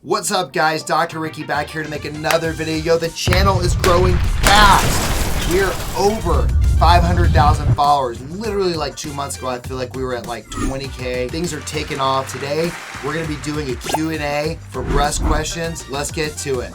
What's up guys, Dr. Ricky back here to make another video. Yo, the channel is growing fast. We're over 500,000 followers. Literally like 2 months ago, I feel like we were at like 20K. Things are taking off. Today, we're gonna be doing a Q&A for breast questions. Let's get to it.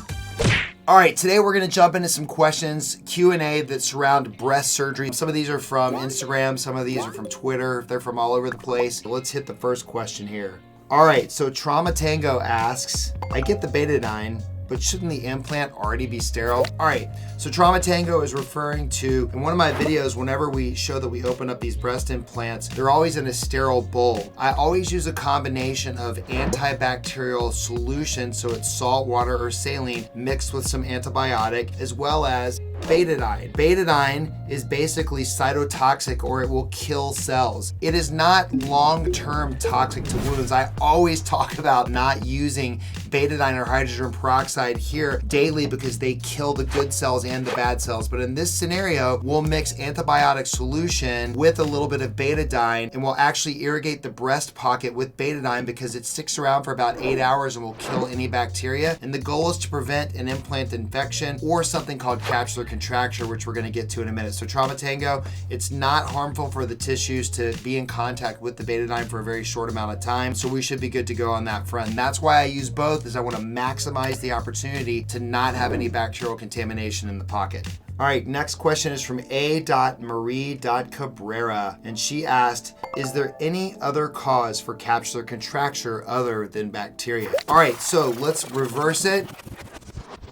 All right, today we're gonna jump into some questions, Q&A that surround breast surgery. Some of these are from Instagram, some of these are from Twitter. They're from all over the place. Let's hit the first question here. All right, so Trauma Tango asks, I get the betadine, but shouldn't the implant already be sterile? All right, so Trauma Tango is referring to, in one of my videos, whenever we show that we open up these breast implants, they're always in a sterile bowl. I always use a combination of antibacterial solution, so it's salt, water, or saline mixed with some antibiotic, as well as betadine. Betadine is basically cytotoxic, or it will kill cells. It is not long-term toxic to wounds. I always talk about not using betadine or hydrogen peroxide here daily because they kill the good cells and the bad cells. But in this scenario, we'll mix antibiotic solution with a little bit of betadine, and we'll actually irrigate the breast pocket with betadine because it sticks around for about 8 hours and will kill any bacteria. And the goal is to prevent an implant infection or something called capsular contracture, which we're going to get to in a minute. So Trauma Tango, it's not harmful for the tissues to be in contact with the betadine for a very short amount of time. So we should be good to go on that front. And that's why I use both, is I want to maximize the opportunity to not have any bacterial contamination in the pocket. All right, next question is from A.Marie.Cabrera, and she asked, is there any other cause for capsular contracture other than bacteria? All right, so let's reverse it.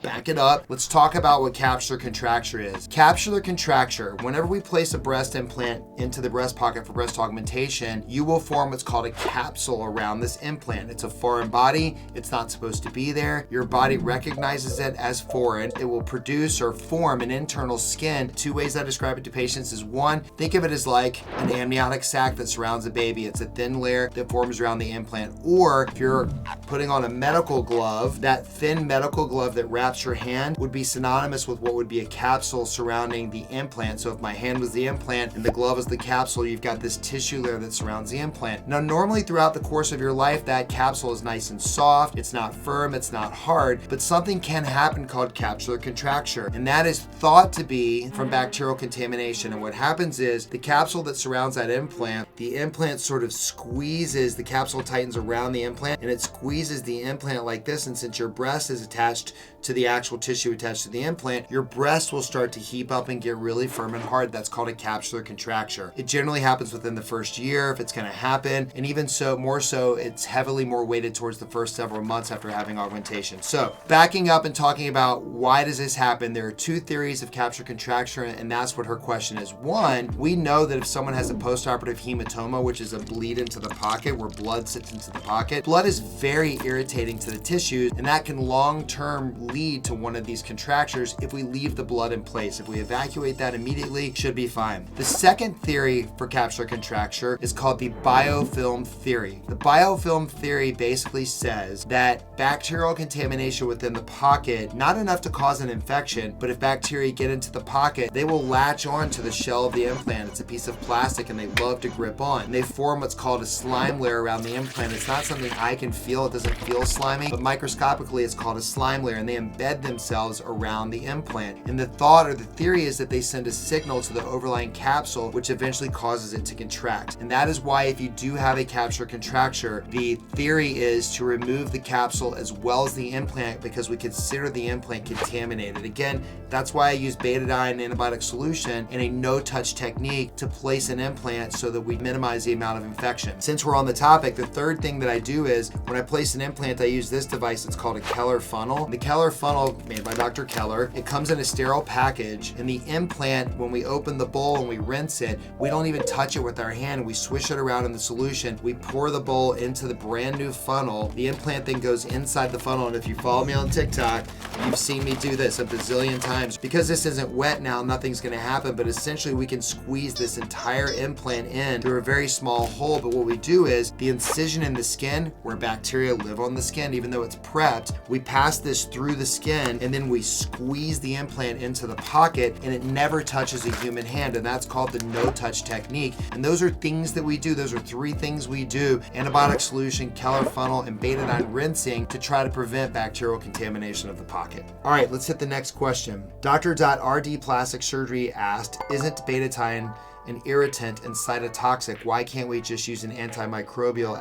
Back it up. Let's talk about what capsular contracture is. Capsular contracture, whenever we place a breast implant into the breast pocket for breast augmentation, you will form what's called a capsule around this implant. It's a foreign body. It's not supposed to be there. Your body recognizes it as foreign. It will produce or form an internal skin. Two ways I describe it to patients is, one, think of it as like an amniotic sac that surrounds a baby. It's a thin layer that forms around the implant. Or if you're putting on a medical glove, that thin medical glove that wraps your hand would be synonymous with what would be a capsule surrounding the implant. So if my hand was the implant and the glove is the capsule, you've got this tissue layer that surrounds the implant. Now, normally throughout the course of your life, that capsule is nice and soft. It's not firm, it's not hard, but something can happen called capsular contracture. And that is thought to be from bacterial contamination. And what happens is the capsule that surrounds that implant, the implant sort of squeezes, the capsule tightens around the implant and it squeezes the implant like this. And since your breast is attached to the actual tissue attached to the implant, your breast will start to heap up and get really firm and hard. That's called a capsular contracture. It generally happens within the first year if it's going to happen, and even so, more so, it's heavily more weighted towards the first several months after having augmentation. So backing up and talking about why does this happen, there are two theories of capsular contracture, and that's what her question is. One, we know that if someone has a postoperative hematoma, which is a bleed into the pocket where blood sits into the pocket, blood is very irritating to the tissues, and that can long-term lead to one of these contractures if we leave the blood in place. If we evacuate that immediately, should be fine. The second theory for capsular contracture is called the biofilm theory. The biofilm theory basically says that bacterial contamination within the pocket, not enough to cause an infection, but if bacteria get into the pocket, they will latch on to the shell of the implant. It's a piece of plastic and they love to grip on. And they form what's called a slime layer around the implant. It's not something I can feel. It doesn't feel slimy, but microscopically it's called a slime layer, and they embed themselves around the implant. And the thought or the theory is that they send a signal to the overlying capsule, which eventually causes it to contract. And that is why if you do have a capsular contracture, the theory is to remove the capsule as well as the implant, because we consider the implant contaminated. Again, that's why I use betadine antibiotic solution and a no-touch technique to place an implant so that we minimize the amount of infection. Since we're on the topic, the third thing that I do is when I place an implant, I use this device. It's called a Keller funnel. The Keller funnel, made by Dr. Keller, it comes in a sterile package, and the implant, when we open the bowl and we rinse it, we don't even touch it with our hand. We swish it around in the solution. We pour the bowl into the brand new funnel. The implant then goes inside the funnel, and if you follow me on TikTok, you've seen me do this a bazillion times. Because this isn't wet now, nothing's gonna happen, but essentially we can squeeze this entire implant in through a very small hole. But what we do is the incision in the skin, where bacteria live on the skin, even though it's prepped, we pass this through the skin, and then we squeeze the implant into the pocket, and it never touches a human hand, and that's called the no-touch technique. And those are things that we do. Those are 3 things we do: antibiotic solution, Keller funnel, and betadine rinsing to try to prevent bacterial contamination of the pocket. All right, let's hit the next question. Dr.RD Plastic Surgery asked, isn't betadine an irritant and cytotoxic? Why can't we just use an antimicrobial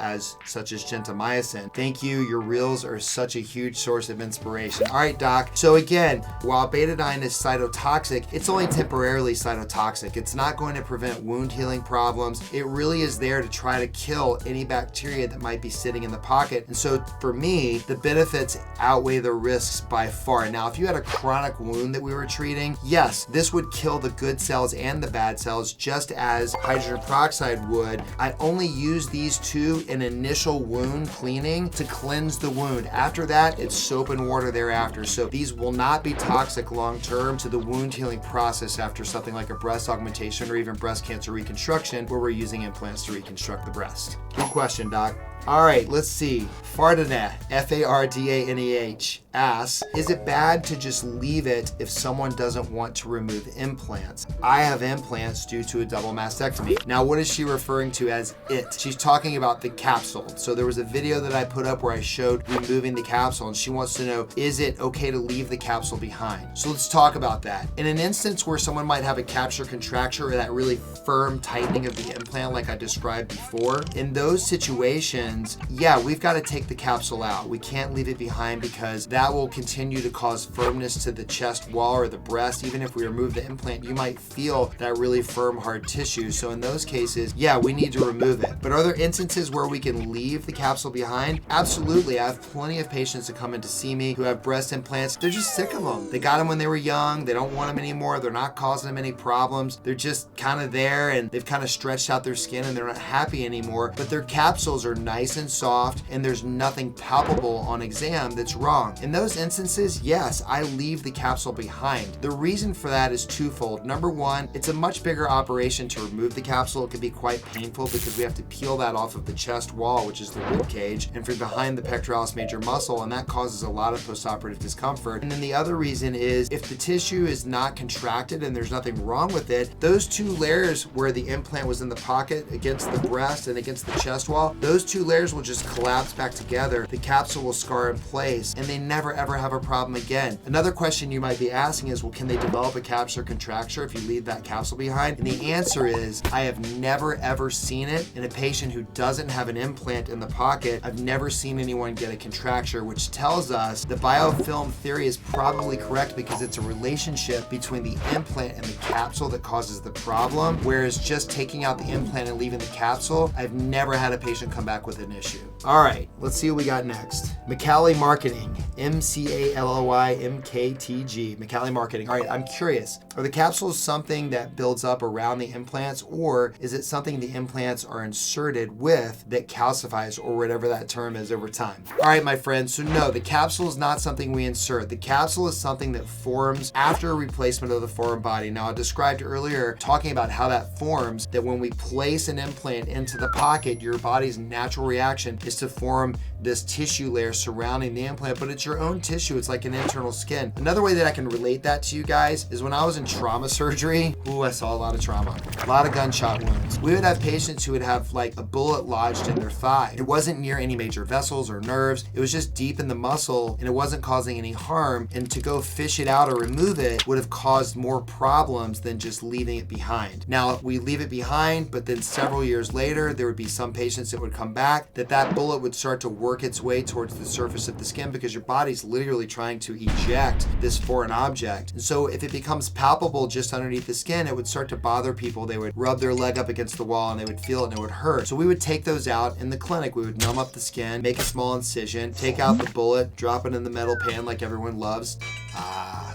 such as gentamicin? Thank you. Your reels are such a huge source of inspiration. All right, doc. So again, while betadine is cytotoxic, it's only temporarily cytotoxic. It's not going to prevent wound healing problems. It really is there to try to kill any bacteria that might be sitting in the pocket. And so for me, the benefits outweigh the risks by far. Now, if you had a chronic wound that we were treating, yes, this would kill the good cells and the bad cells, just as hydrogen peroxide would. I only use these 2 in initial wound cleaning to cleanse the wound. After that, it's soap and water thereafter. So these will not be toxic long-term to the wound healing process after something like a breast augmentation or even breast cancer reconstruction, where we're using implants to reconstruct the breast. Good question, doc. All right, let's see. Fardaneh, Fardaneh, asks, is it bad to just leave it if someone doesn't want to remove implants? I have implants due to a double mastectomy. Now, what is she referring to as it? She's talking about the capsule. So there was a video that I put up where I showed removing the capsule, and she wants to know, is it okay to leave the capsule behind? So let's talk about that. In an instance where someone might have a capsular contracture or that really firm tightening of the implant like I described before, in those situations, yeah, we've got to take the capsule out. We can't leave it behind because that will continue to cause firmness to the chest wall or the breast. Even if we remove the implant, you might feel that really firm hard tissue. So in those cases, yeah, we need to remove it. But are there instances where we can leave the capsule behind? Absolutely. I have plenty of patients that come in to see me who have breast implants. They're just sick of them. They got them when they were young. They don't want them anymore. They're not causing them any problems. They're just kind of there and they've kind of stretched out their skin and they're not happy anymore. But their capsules are nice and soft and there's nothing palpable on exam that's wrong. In those instances, yes, I leave the capsule behind. The reason for that is twofold. Number one, it's a much bigger operation to remove the capsule. It can be quite painful because we have to peel that off of the chest wall, which is the rib cage, and from behind the pectoralis major muscle, and that causes a lot of postoperative discomfort. And then the other reason is if the tissue is not contracted and there's nothing wrong with it, those 2 layers where the implant was in the pocket against the breast and against the chest wall, those 2 layers will just collapse back together. The capsule will scar in place and they never ever have a problem again. Another question you might be asking is, well, can they develop a capsular contracture if you leave that capsule behind? And the answer is, I have never ever seen it in a patient who doesn't have an implant in the pocket. I've never seen anyone get a contracture, which tells us the biofilm theory is probably correct because it's a relationship between the implant and the capsule that causes the problem, whereas just taking out the implant and leaving the capsule, I've never had a patient come back with an issue. All right, let's see what we got next. McCallie Marketing, McCallie McCallie Marketing. All right, I'm curious, are the capsules something that builds up around the implants, or is it something the implants are inserted with that calcifies, or whatever that term is, over time? All right, my friends, so no, the capsule is not something we insert. The capsule is something that forms after a replacement of the foreign body. Now, I described earlier, talking about how that forms, that when we place an implant into the pocket, your body's natural reaction is to form this tissue layer surrounding the implant, but it's your own tissue. It's like an internal skin. Another way that I can relate that to you guys is when I was in trauma surgery. Ooh, I saw a lot of trauma, a lot of gunshot wounds. We would have patients who would have like a bullet lodged in their thigh. It wasn't near any major vessels or nerves. It was just deep in the muscle and it wasn't causing any harm. And to go fish it out or remove it would have caused more problems than just leaving it behind. Now, we leave it behind, but then several years later, there would be some patients that would come back that bullet would start to work its way towards the surface of the skin because your body's literally trying to eject this foreign object. And so if it becomes palpable just underneath the skin, it would start to bother people. They would rub their leg up against the wall and they would feel it and it would hurt. So we would take those out in the clinic. We would numb up the skin, make a small incision, take out the bullet, drop it in the metal pan like everyone loves,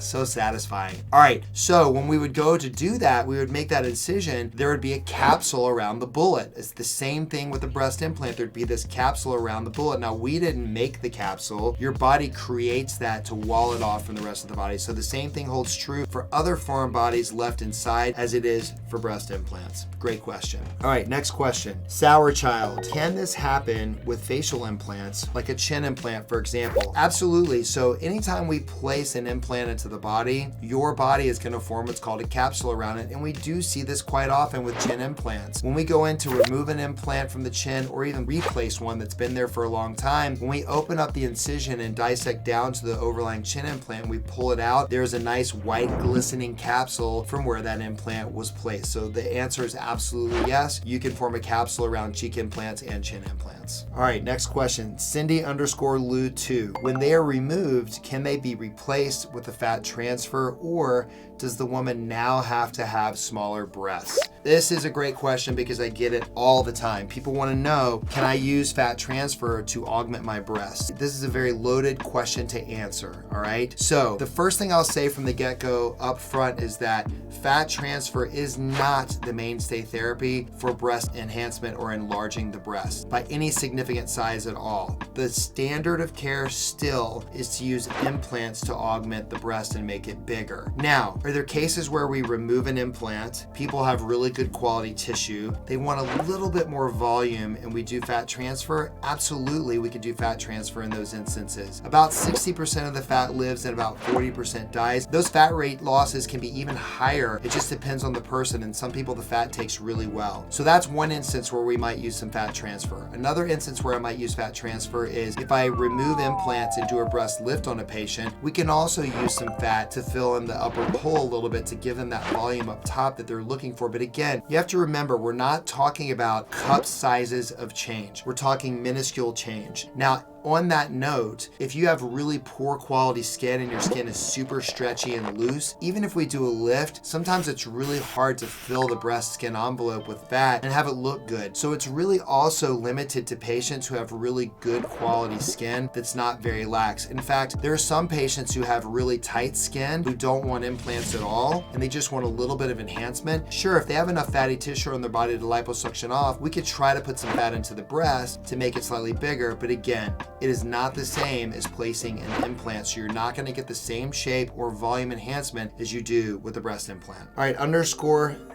So satisfying. All right, so when we would go to do that, we would make that incision, there would be a capsule around the bullet. It's the same thing with the breast implant. There'd be this capsule around the bullet. Now, we didn't make the capsule. Your body creates that to wall it off from the rest of the body. So the same thing holds true for other foreign bodies left inside as it is for breast implants. Great question. All right, next question. Sour child. Can this happen with facial implants, like a chin implant, for example? Absolutely. So anytime we place an implant into the body, your body is going to form what's called a capsule around it, and we do see this quite often with chin implants. When we go in to remove an implant from the chin or even replace one that's been there for a long time, when we open up the incision and dissect down to the overlying chin implant, we pull it out, there's a nice white glistening capsule from where that implant was placed. So the answer is absolutely yes. You can form a capsule around cheek implants and chin implants. All right, next question. Cindy_Lou2. When they are removed, can they be replaced with a fat transfer, or does the woman now have to have smaller breasts? This is a great question because I get it all the time. People want to know, can I use fat transfer to augment my breasts? This is a very loaded question to answer, all right? So the first thing I'll say from the get-go up front is that fat transfer is not the mainstay therapy for breast enhancement or enlarging the breast by any significant size at all. The standard of care still is to use implants to augment the breast and make it bigger. Now, are there cases where we remove an implant, people have really good quality tissue, they want a little bit more volume, and we do fat transfer? Absolutely, we can do fat transfer in those instances. About 60% of the fat lives and about 40% dies. Those fat rate losses can be even higher. It just depends on the person, and some people the fat takes really well. So that's one instance where we might use some fat transfer. Another instance where I might use fat transfer is if I remove implants and do a breast lift on a patient, we can also use some fat to fill in the upper pull a little bit to give them that volume up top that they're looking for. But again, you have to remember, we're not talking about cup sizes of change. We're talking minuscule change. Now, on that note, if you have really poor quality skin and your skin is super stretchy and loose, even if we do a lift, sometimes it's really hard to fill the breast skin envelope with fat and have it look good. So it's really also limited to patients who have really good quality skin that's not very lax. In fact, there are some patients who have really tight skin who don't want implants at all, and they just want a little bit of enhancement. Sure, if they have enough fatty tissue on their body to liposuction off, we could try to put some fat into the breast to make it slightly bigger, but again, it is not the same as placing an implant, so you're not going to get the same shape or volume enhancement as you do with a breast implant. All right,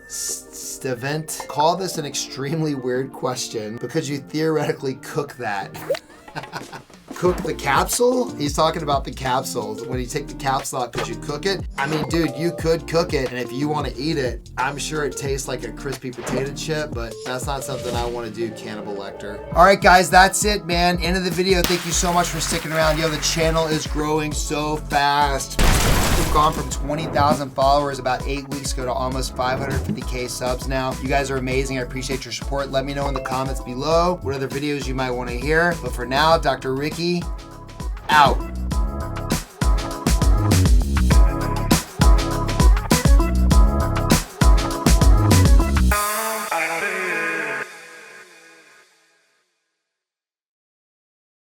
_Stevent. Call this an extremely weird question because you theoretically cook that. Cook the capsule? He's talking about the capsules. When you take the capsule out, could you cook it? I mean, dude, you could cook it, and if you want to eat it, I'm sure it tastes like a crispy potato chip, but that's not something I want to do, Cannibal Lecter. All right, guys, that's it, man. End of the video. Thank you so much for sticking around. Yo, the channel is growing so fast. We've gone from 20,000 followers about 8 weeks ago to almost 550K subs now. You guys are amazing. I appreciate your support. Let me know in the comments below what other videos you might want to hear. But for now, Dr. Ricky, out.